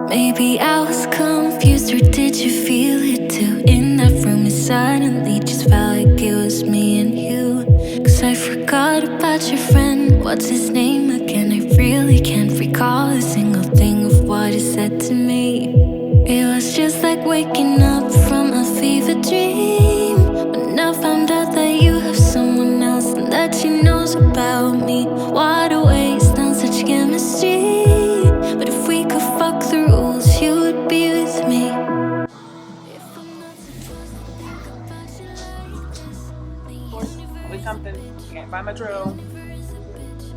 Maybe I was confused, or did you feel it too? In that room it suddenly just felt like it was me and you. Cause I forgot about your friend, what's his name again? I really can't recall a single thing of what he said to me. It was just like waking up from a fever dream, when I found out that you have someone else and that she knows about me. What a waste on such chemistry. But if we could fuck the rules, you would be with me. Always something. Can't find my drill.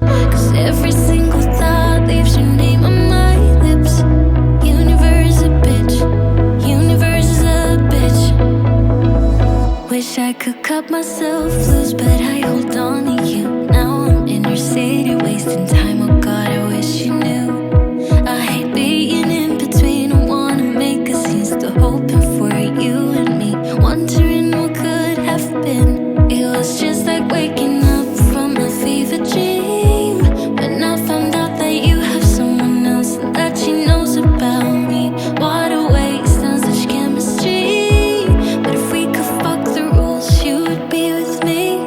Cause every single thought leaves your name on my lips. Universe is a bitch. Universe is a bitch. Wish I could cut myself loose, but I hold on to you. Now I'm in your city, wasting time. Oh God, I wish you knew. I hate being in between. I wanna make a scene, still hoping for you and me, wondering what could have been. It was just like waking up from a fever dream, when I found out that you have someone else and that she knows about me. What a waste on such chemistry. But if we could fuck the rules, you would be with me.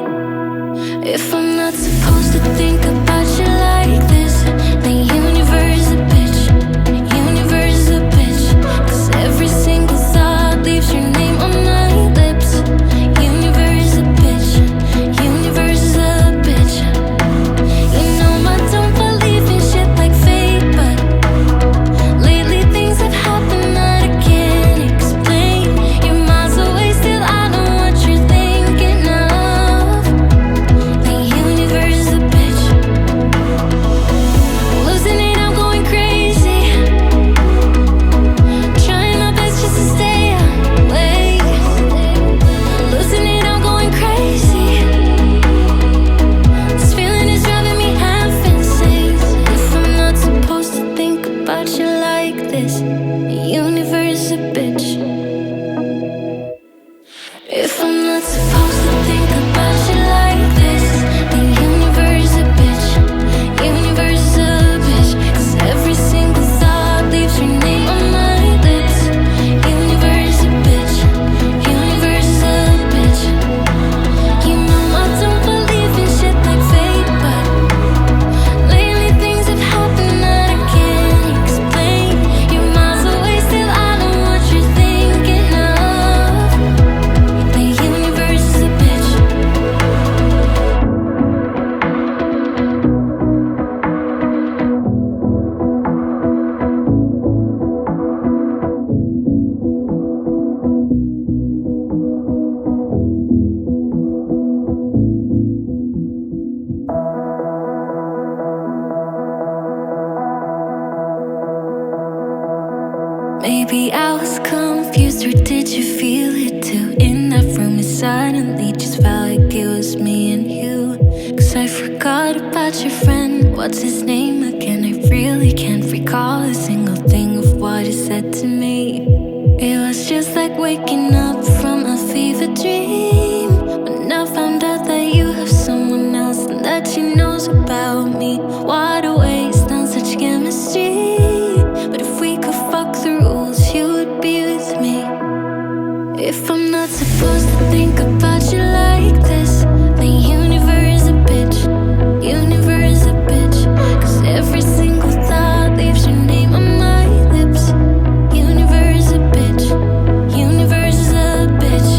If I'm not supposed to think about you like this, then universe is a bitch. Universe is a bitch. Cause every single thought leaves your name on my lips. Universe is a bitch. Universe is a bitch. You know I don't believe in shit like fate, but lately things have happened that I can't explain. You're miles away, still I know what you're thinking of. The universe is a bitch. Losing it, I'm going crazy. Trying my best just to stay awake. Losing it, I'm going crazy. This feeling is driving me half insane. If I'm not supposed to think about you like this, the universe is a bitch. If I'm not supposed to think about you like this, the universe is a bitch. Universe is a bitch. Cause every single thought leaves your name on my lips. Universe is a bitch. Universe is a bitch. You know I don't believe in shit like fate, but lately things have happened that I can't explain. You're miles away, still I know what you're thinking of. The universe is a bitch. Maybe I was confused, or did you feel it too? In that room it suddenly just felt like it was me and you. Cause I forgot about your friend, what's his name again? I really can't recall a single thing of what he said to me. It was just like waking up from a fever dream, when I found out that you have someone else and that she knows about me. What a waste on such chemistry. But if we could fuck the rules, you would be with me. If I'm not supposed to think about you like this, then universe is a bitch. Universe is a bitch. Cause every single thought leaves your name on my lips. Universe is a bitch. Universe is a bitch.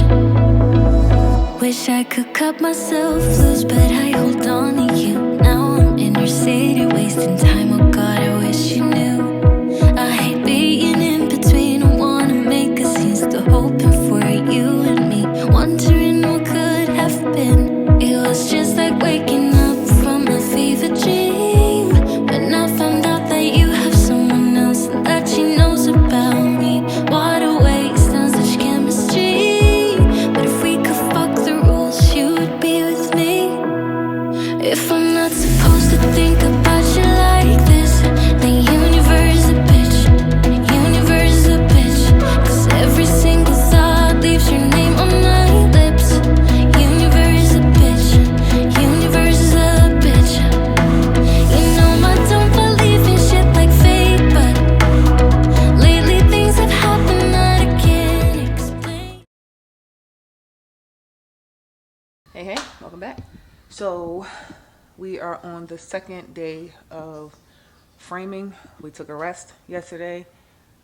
Wish I could cut myself loose, but I hold on to you. Now I'm in your city, wasting time. Oh God, I wish you knew. I hate being in between. I wanna make a scene, still hoping for you and me, wondering what could have been. It was just like waking up from a fever dream, when I found out that you have someone else and that she knows about me. What a waste on such chemistry. But if we could fuck the rules, you would be with me. So we are on the second day of framing. We took a rest yesterday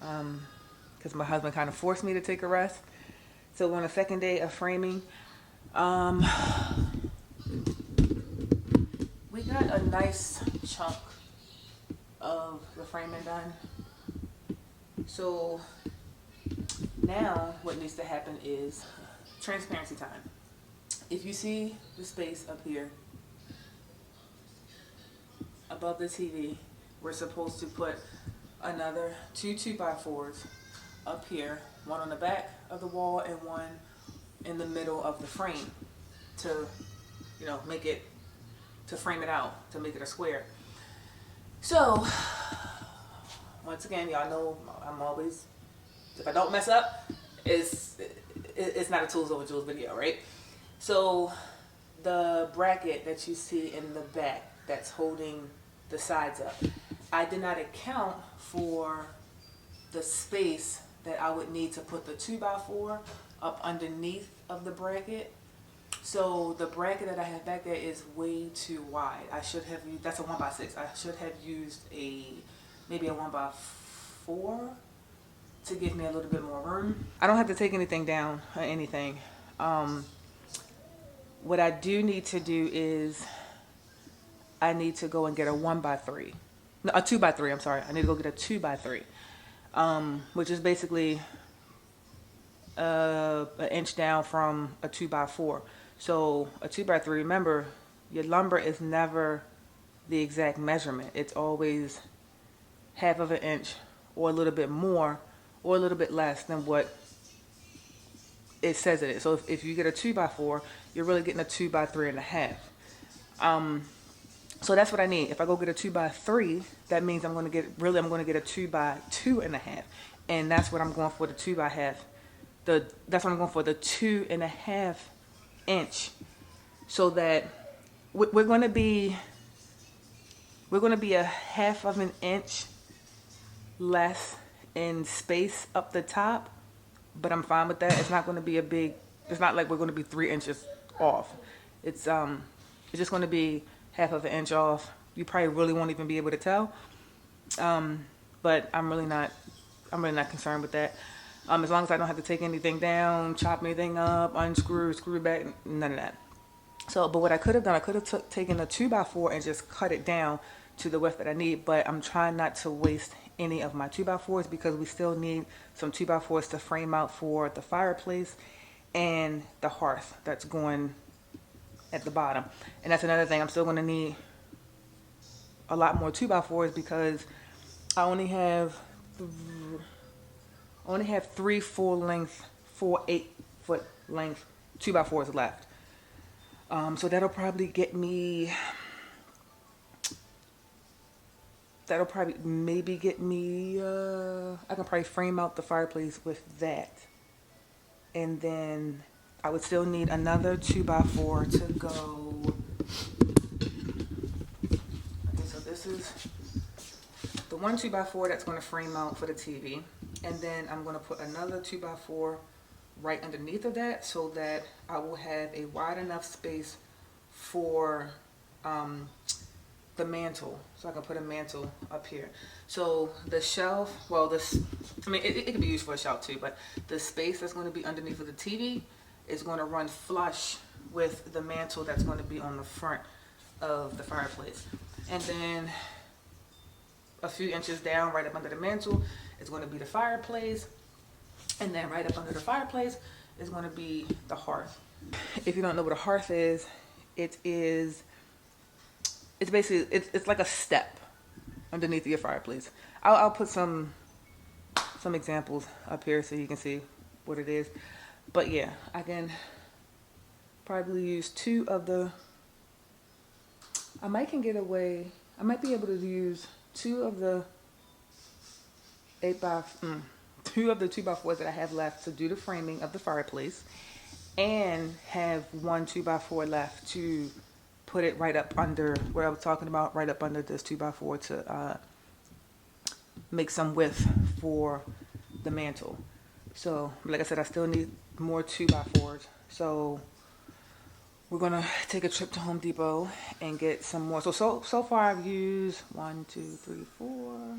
because my husband kind of forced me to take a rest. So we're on the second day of framing. Um, we got a nice chunk of the framing done. So now what needs to happen is transparency time. If you see the space up here above the TV, we're supposed to put another two 2x4s up here, one on the back of the wall and one in the middle of the frame to, make it, to frame it out, to make it a square. So, once again, y'all know I'm always, if I don't mess up, it's not a Tools Over Jewels video, right? So, the bracket that you see in the back that's holding the sides up, I did not account for the space that I would need to put the 2x4 up underneath of the bracket. So the bracket that I have back there is way too wide. I should have used, that's a 1x6. I should have used maybe a 1x4 to give me a little bit more room. I don't have to take anything down or anything. What I do need to do is I need to go and get a 1x3. No, a 2x3, I'm sorry. I need to go get a 2x3, which is basically an inch down from a 2x4. So a 2x3, remember, your lumber is never the exact measurement. It's always half of an inch or a little bit more or a little bit less than what it says it is. So if you get a 2x4, you're really getting a 2x3.5. So that's what I need. If I go get a 2x3, that means I'm going to get a 2x2.5. And that's what I'm going for, the 2x2. That's what I'm going for, the 2.5 inch. So that we're going to be a half of an inch less in space up the top, but I'm fine with that. It's not going to be it's not like we're going to be 3 inches off. It's just going to be half of an inch off. You probably really won't even be able to tell. But I'm really not concerned with that. As long as I don't have to take anything down, chop anything up, unscrew, screw it back, none of that. So, but what I could have done, I could have taken a 2x4 and just cut it down to the width that I need, but I'm trying not to waste any of my 2x4s because we still need some 2x4s to frame out for the fireplace and the hearth that's going at the bottom. And that's another thing, I'm still going to need a lot more 2x4s because I only have 3 full 8-foot length 2x4s left. So that'll probably get me, I can probably frame out the fireplace with that. And then I would still need another 2x4 to go. Okay, so this is the one 2x4 that's going to frame out for the TV. And then I'm going to put another 2x4 right underneath of that so that I will have a wide enough space for the mantle. So I can put a mantle up here. So the shelf, well, it could be used for a shelf too, but the space that's going to be underneath of the TV is going to run flush with the mantle that's going to be on the front of the fireplace. And then a few inches down, right up under the mantle, is going to be the fireplace. And then right up under the fireplace is going to be the hearth. If you don't know what a hearth is, it's basically, it's like a step underneath your fireplace. I'll put some examples up here so you can see what it is. But yeah, I can probably use 2 of the, I might be able to use 2 of the 2 of the 2x4s that I have left to do the framing of the fireplace, and have 1 2x4 left to put it right up under where I was talking about, right up under this 2x4 to make some width for the mantle. So like I said, I still need more 2x4s. So we're gonna take a trip to Home Depot and get some more. So far I've used 1, 2, 3, 4.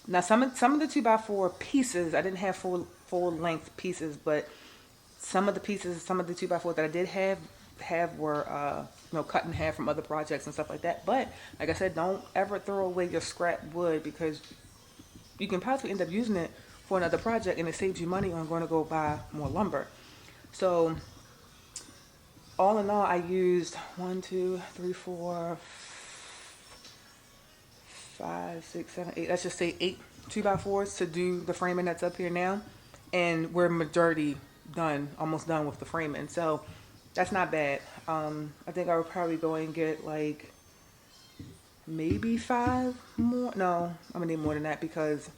Now some of the 2x4 pieces I didn't have full length pieces, but some of the pieces, some of the 2x4 that I did have were cut in half from other projects and stuff like that. But like I said, don't ever throw away your scrap wood, because you can possibly end up using it for another project, and it saves you money on going to go buy more lumber. So all in all, I used 1, 2, 3, 4, 5, 6, 7, 8. Let's just say 8 2x4s to do the framing that's up here now, and we're majority done, almost done with the framing. So that's not bad. I think I would probably go and get like maybe 5 more. No, I'm gonna need more than that, because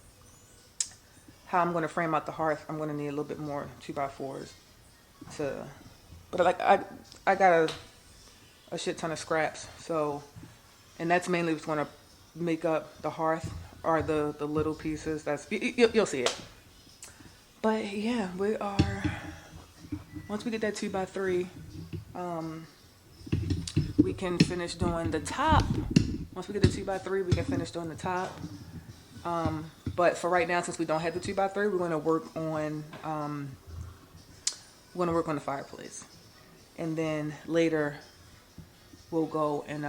how I'm gonna frame out the hearth, I'm gonna need a little bit more 2x4s to. But like I got a shit ton of scraps, so, and that's mainly what's gonna make up the hearth, or the little pieces. That's you'll see it. But yeah, we are, once we get that 2x3, we can finish doing the top. Once we get the 2x3, we can finish doing the top. But for right now, since we don't have the 2x3, we're going to work on the fireplace, and then later we'll go and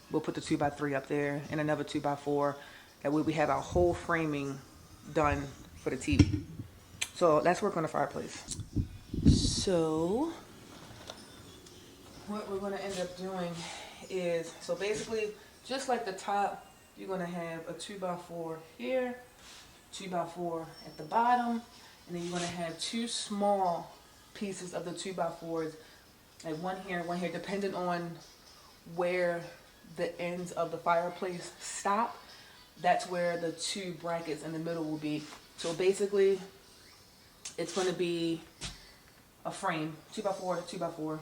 we'll put the 2x3 up there and another 2x4. That way we have our whole framing done for the TV. So let's work on the fireplace. So what we're going to end up doing is, so basically, just like the top, you're going to have a 2x4 here, 2x4 at the bottom, and then you're going to have 2 small pieces of the 2x4s, like one here, depending on where the ends of the fireplace stop. That's where the 2 brackets in the middle will be. So basically, it's going to be a frame, 2x4 to 2x4,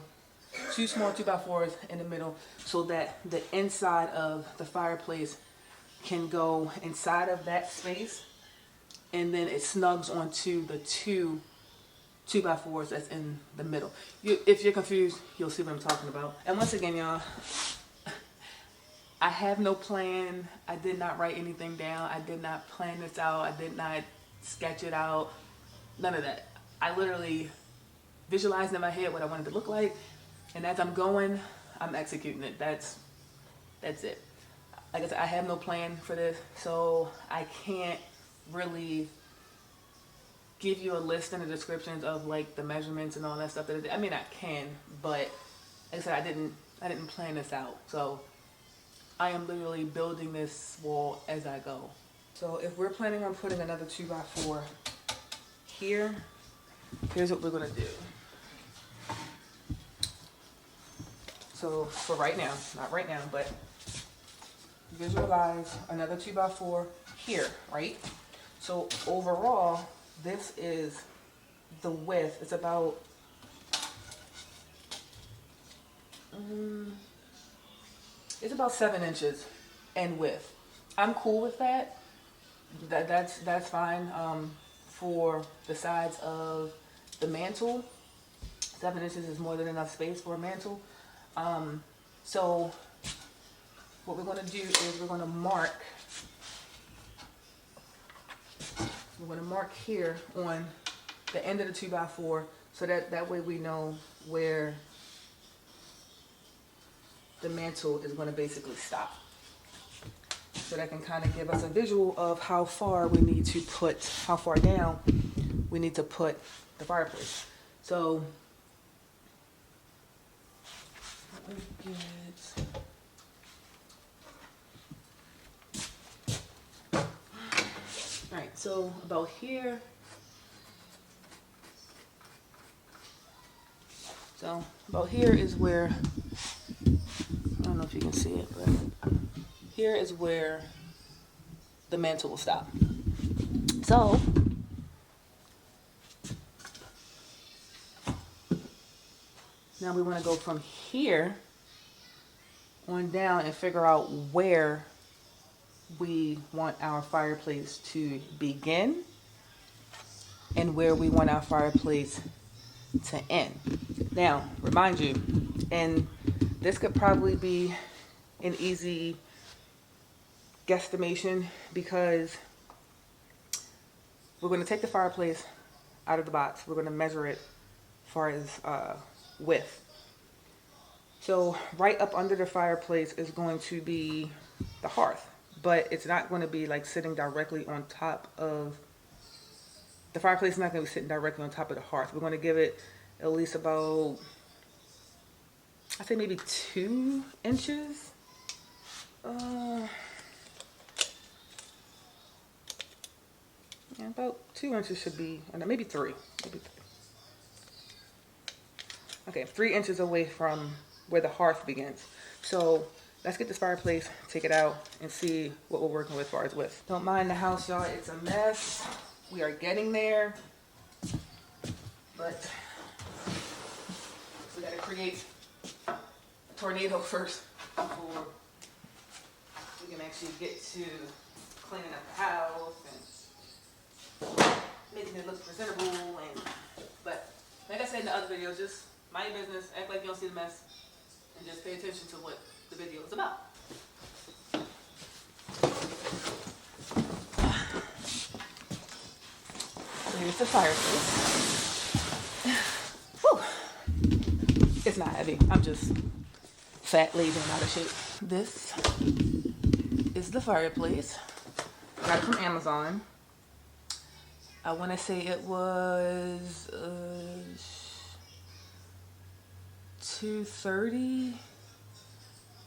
2 small 2x4s in the middle, so that the inside of the fireplace can go inside of that space, and then it snugs onto the 2 2x4s that's in the middle. If you're confused, you'll see what I'm talking about. And once again, y'all, I have no plan. I did not write anything down. I did not plan this out. I did not sketch it out. None of that. I literally visualized in my head what I wanted to look like, and as I'm going, I'm executing it. That's it. Like I said, I have no plan for this, so I can't really give you a list and the descriptions of like the measurements and all that stuff. I mean, I can, but like I said, I didn't plan this out. So I am literally building this wall as I go. So if we're planning on putting another 2x4 here, here's what we're gonna do. So for right now, not right now, but visualize another 2x4 here, right? So overall, this is the width. It's about it's about 7 inches in width. I'm cool with that. That's fine. For the sides of the mantle, 7 inches is more than enough space for a mantle. So what we're going to do is we're going to mark here on the end of the 2x4, so that way we know where the mantle is going to basically stop. So that can kind of give us a visual of how far down we need to put the fireplace. So let me get, all right, so about here. So about here is where, I don't know if you can see it, but here is where the mantle will stop. So now we want to go from here on down and figure out where we want our fireplace to begin and where we want our fireplace to end. Now, remind you, and this could probably be an easy guesstimation because we're going to take the fireplace out of the box. We're going to measure it as far as width. So right up under the fireplace is going to be the hearth, but it's not going to be like sitting directly on top of the fireplace. Is not going to be sitting directly on top of the hearth. We're going to give it at least about, I'd say maybe 2 inches. Yeah, about 2 inches should be, or no, maybe 3. Okay, 3 inches away from where the hearth begins. So let's get this fireplace, take it out, and see what we're working with as far as width. Don't mind the house, y'all. It's a mess. We are getting there, but we gotta create a tornado first before we can actually get to cleaning up the house and making it look presentable. But like I said in the other video, just mind your business, act like you don't see the mess, and just pay attention to what the video is about. So here's the fireplace. Whew. It's not heavy. I'm just fat, lazy, and out of shape. This is the fireplace. Got it from Amazon. I want to say it was $230.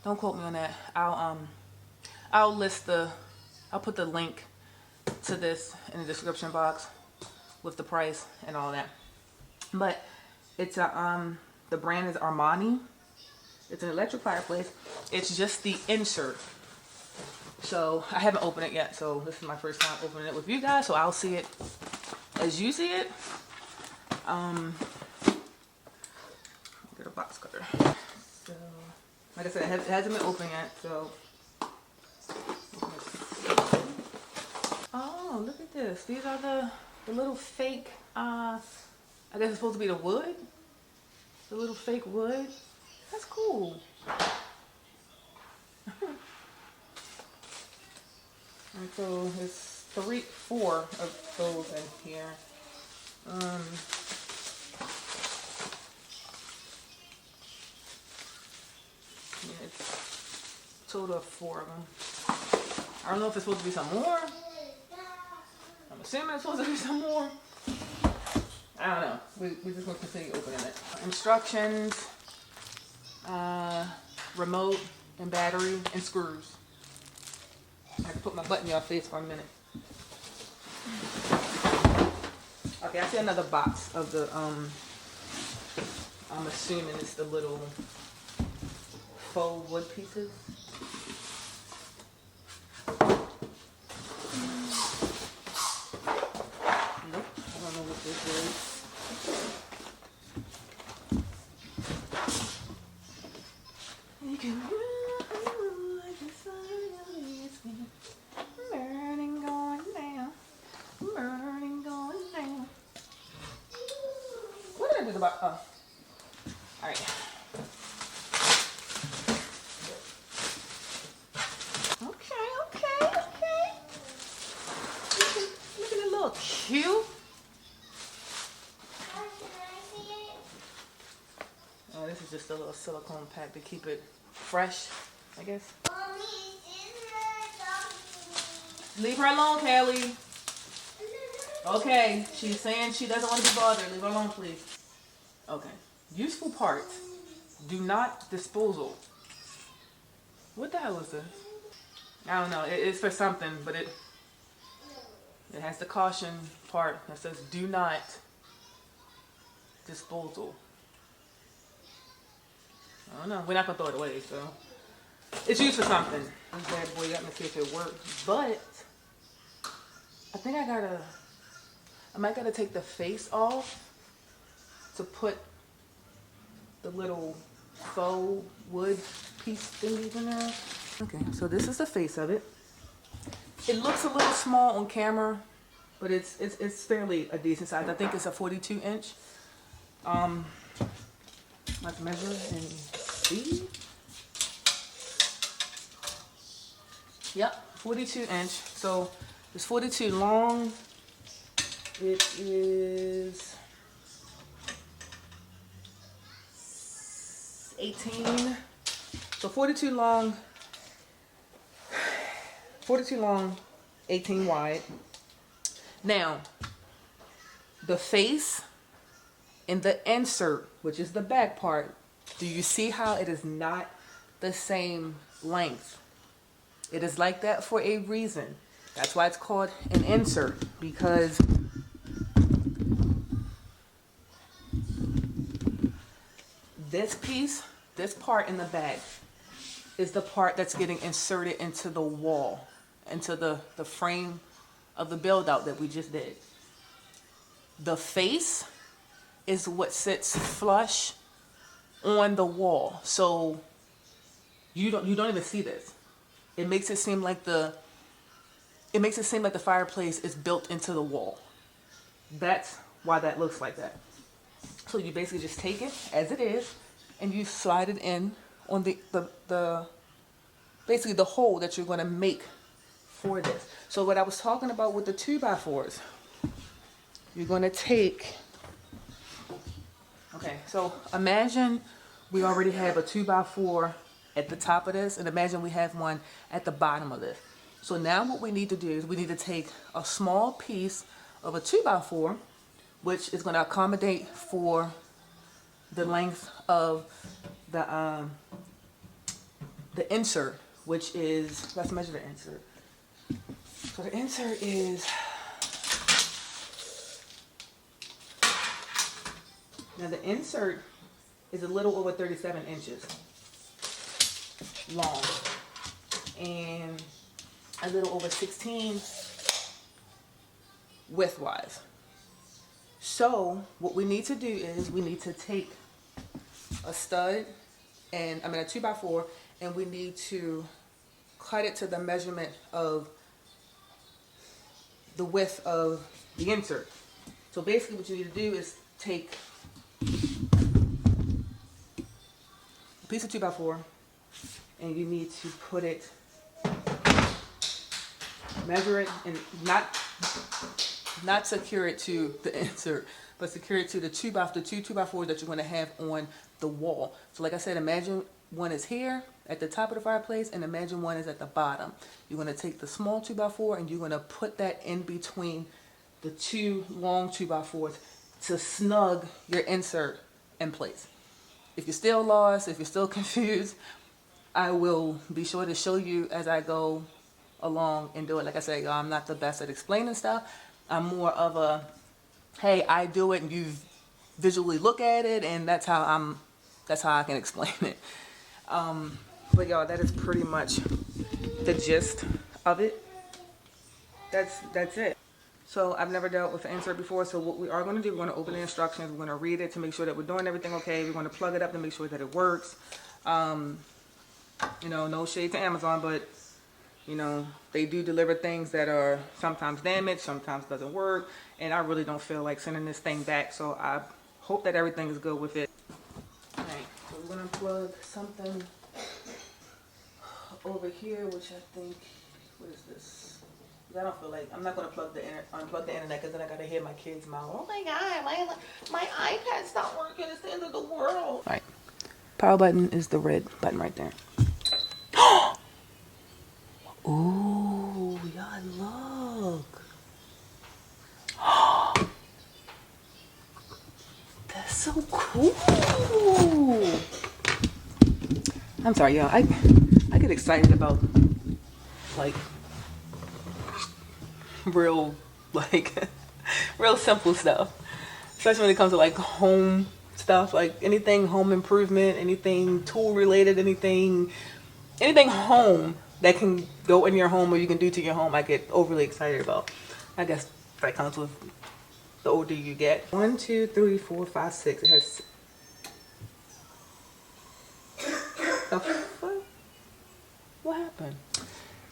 Don't quote me on that. I'll put the link to this in the description box with the price and all that. But it's the brand is Armani. It's an electric fireplace. It's just the insert. So I haven't opened it yet. So this is my first time opening it with you guys. So I'll see it as you see it. Get a box cutter. So, like I said, it hasn't been opened yet. So, oh, look at this. These are the little fake. I guess it's supposed to be the wood. The little fake wood. That's cool. And so there's 4 of those in here. Yeah, it's a total of 4 of them. I don't know if it's supposed to be some more. I'm assuming it's supposed to be some more. I don't know. We're just going to continue opening it. Instructions, remote, and battery, and screws. I can put my butt in your face for a minute. Okay, I see another box of the, I'm assuming it's the little faux wood pieces. Nope, I don't know what this is. You can run like the sun. Burning, going down. Burning, going down. What did I do about? Oh, all right. Okay. Looking a little cute. Oh, this is just a little silicone pack to keep it fresh, I guess. Leave her alone, Kelly. Okay, she's saying she doesn't want to be bothered. Leave her alone, please. Okay. Useful parts. Do not disposal. What the hell is this? I don't know. It's for something, but it has the caution part that says do not disposal. I don't know. We're not going to throw it away, so. It's used for something. This bad boy up and see if it works. But I think I might gotta take the face off to put the little faux wood piece thingies in there. Okay, so this is the face of it. It looks a little small on camera, but it's fairly a decent size. I think it's a 42 inch. Let's measure and see. Yep, 42 inch. So it's 42 long. It is 18. So 42 long, 18 wide. Now, the face and the insert, which is the back part, do you see how it is not the same length? It is like that for a reason. That's why it's called an insert, because this piece, this part in the back, is the part that's getting inserted into the wall, into the frame of the build out that we just did. The face is what sits flush on the wall. So you don't even see this. It makes it seem like the fireplace is built into the wall. That's why that looks like that. So you basically just take it as it is and you slide it in on the basically the hole that you're going to make for this. So what I was talking about with the 2x4s, you're going to take, okay, so imagine we already have a 2x4 at the top of this, and imagine we have one at the bottom of this. So now what we need to do is we need to take a small piece of a 2x4, which is going to accommodate for the length of the insert, which is, let's measure the insert. So the insert is, now the insert is a little over 37 inches long and a little over 16 width-wise. So what we need to do is we need to take a stud and a 2x4, and we need to cut it to the measurement of the width of the insert. So basically what you need to do is take a piece of 2x4 and you need to put it, measure it, and not secure it to the insert, but secure it to the 2x4 that you're going to have on the wall. So like I said, imagine one is here at the top of the fireplace and imagine one is at the bottom. You're going to take the small 2x4 and you're going to put that in between the two long 2x4s to snug your insert in place. If you're still lost, if you're still confused, I will be sure to show you as I go along and do it. Like I said, I'm not the best at explaining stuff. I'm more of a, hey, I do it and you visually look at it, and that's how I can explain it. But y'all, that is pretty much the gist of it. That's it. So I've never dealt with an insert before, so what we are going to do, we're going to open the instructions, we're going to read it to make sure that we're doing everything okay, we're going to plug it up to make sure that it works. You know, no shade to Amazon, but you know, they do deliver things that are sometimes damaged, sometimes doesn't work, and I really don't feel like sending this thing back, so I hope that everything is good with it. Alright, so we're going to plug something over here, which I think, what is this? I don't feel like, I'm not going to unplug the internet, because then I got to hear my kids' mouth. Oh my God, my iPad's not working, it's the end of the world. Alright, power button is the red button right there. Ooh, y'all look. That's so cool. I'm sorry, y'all. I get excited about like real simple stuff. Especially when it comes to like home stuff, like anything home improvement, anything tool related, anything home that can go in your home or you can do to your home, I get overly excited about. I guess that comes with the older you get. 1, 2, 3, 4, 5, 6. It has. The fuck? What happened?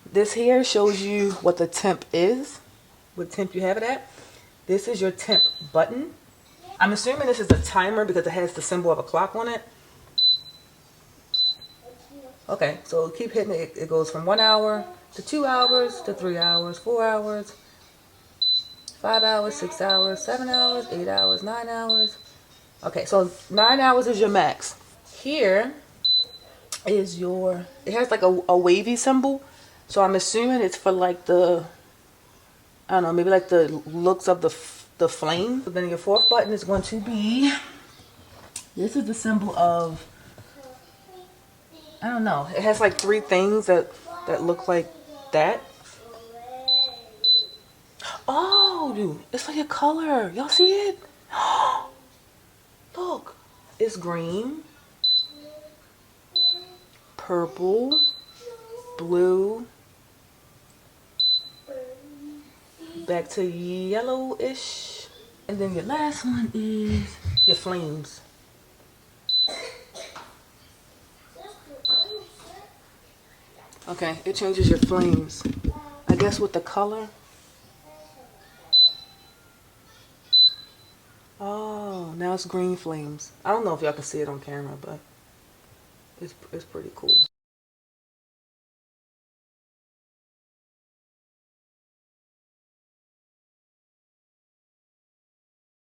This here shows you what the temp is, what temp you have it at. This is your temp button. I'm assuming this is a timer because it has the symbol of a clock on it. Okay, so keep hitting it. It goes from 1 hour to 2 hours to 3 hours, 4 hours, 5 hours, 6 hours, 7 hours, 8 hours, 9 hours. Okay, so 9 hours is your max. Here is your, it has like a wavy symbol. So I'm assuming it's for like the, I don't know, maybe like the looks of the flame. So then your fourth button is going to be, this is the symbol of, I don't know. It has like 3 things that look like that. Oh, dude, it's like a color. Y'all see it? Look, it's green, purple, blue, back to yellowish, and then your last one is your flames. Okay, it changes your flames. I guess with the color. Oh, now it's green flames. I don't know if y'all can see it on camera, but it's pretty cool.